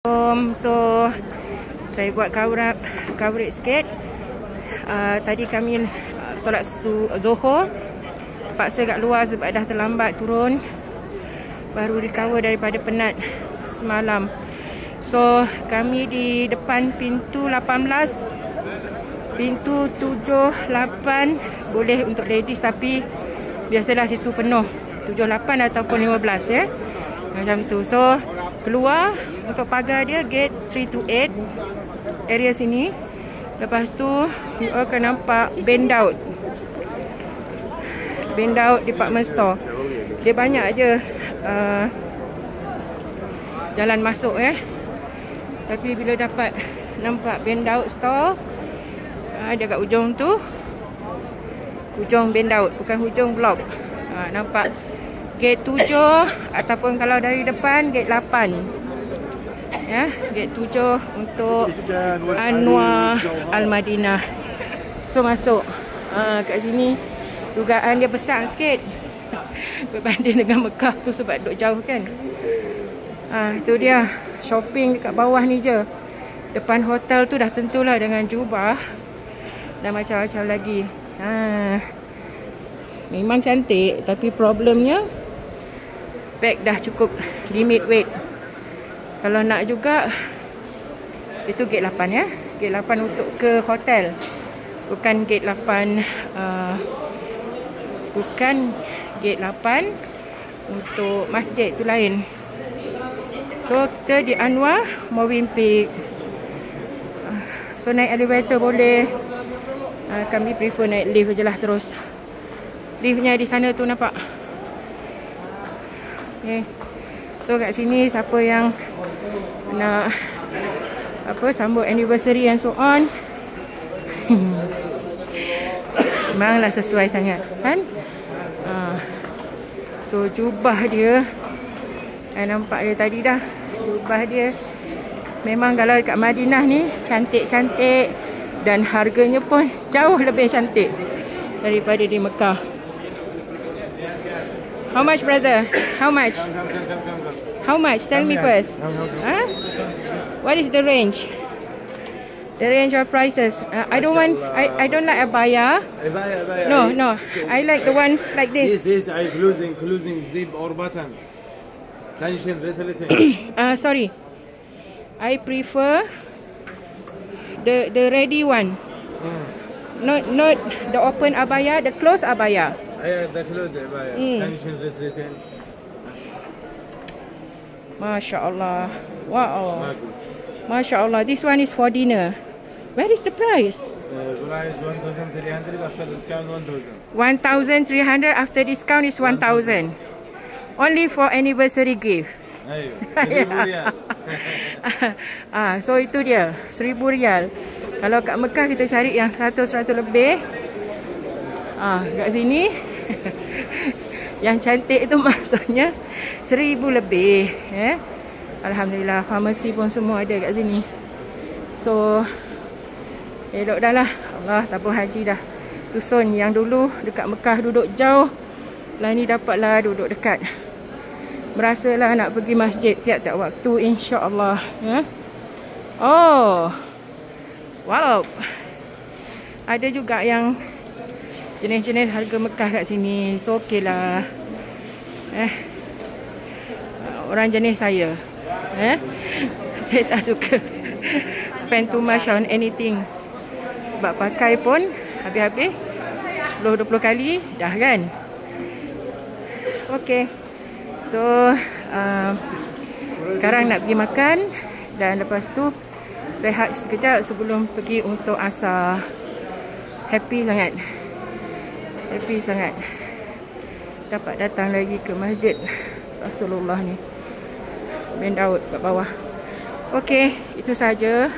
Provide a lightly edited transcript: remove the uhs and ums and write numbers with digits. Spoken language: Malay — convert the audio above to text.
So saya buat coverage sikit. Tadi kami solat Zuhur, paksa kat luar sebab dah terlambat turun. Baru recover daripada penat semalam. So kami di depan pintu 18, pintu 7, 8 boleh untuk ladies, tapi biasalah situ penuh 7, 8 ataupun 15 ya. Macam tu. So keluar untuk pagar dia gate 3 to 8 area sini. Lepas tu you akan nampak Bendaud department store. Dia banyak je jalan masuk Tapi bila dapat nampak Bendaud store, dia kat hujung tu, hujung Bendaud, bukan hujung blok. Nampak gate 7 ataupun kalau dari depan gate 8. Ya, gate 7 untuk Anwar Al-Madinah. So masuk kat sini dugaan dia besar sikit berbanding dengan Mekah tu sebab duduk jauh kan. Itu dia shopping dekat bawah ni je. Depan hotel tu dah tentulah dengan jubah dan macam-macam lagi. Memang cantik, tapi problemnya bag dah cukup limit weight. Kalau nak juga, itu gate 8 ya. Gate 8 untuk ke hotel, bukan gate 8 bukan gate 8 untuk masjid, tu lain. So kita di Anwar Movenpick. So naik elevator boleh. Kami prefer naik lift je lah terus. Liftnya di sana tu nampak. Okay. So kat sini siapa yang nak sambut anniversary and so on, memanglah sesuai sangat kan. So jubah dia, nampak dia tadi dah. Jubah dia memang kalau dekat Madinah ni cantik-cantik dan harganya pun jauh lebih cantik daripada di Mekah. How much, brother? How much? How much? Tell me first. What is the range? The range of prices. I don't want. I don't like abaya. Abaya. No. I like the one like this. This I closing zip or button. Can you translate? Sorry. I prefer the ready one. Not the open abaya, the closed abaya. The closed abaya. Can you translate? Masya Allah. Wow. Masya Allah. This one is for dinner. Where is the price? Price 1,300 after discount 1,000. 1,300 after discount is 1,000. Only for anniversary gift. So itu dia, 1,000 rial. Kalau kat Mekah kita cari yang 100 lebih. Kat sini yang cantik itu maksudnya 1,000 lebih. Alhamdulillah, farmasi pun semua ada kat sini. So elok dah lah. Allah, tabung haji dah. Dusun yang dulu dekat Mekah duduk jauh, lah ni dapatlah duduk dekat. Merasalah nak pergi masjid tiap-tiap waktu, insya-Allah. Oh, wow. Ada juga yang jenis-jenis harga Mekah kat sini. So okey lah. Orang jenis saya, saya tak suka spend too much on anything. Sebab pakai pun habis-habis 10-20 kali dah kan. Okay. So sekarang nak pergi makan, dan lepas tu rehat sekejap sebelum pergi untuk asar. Happy sangat dapat datang lagi ke masjid Rasulullah ni, Bendaud kat bawah. Okey, itu saja.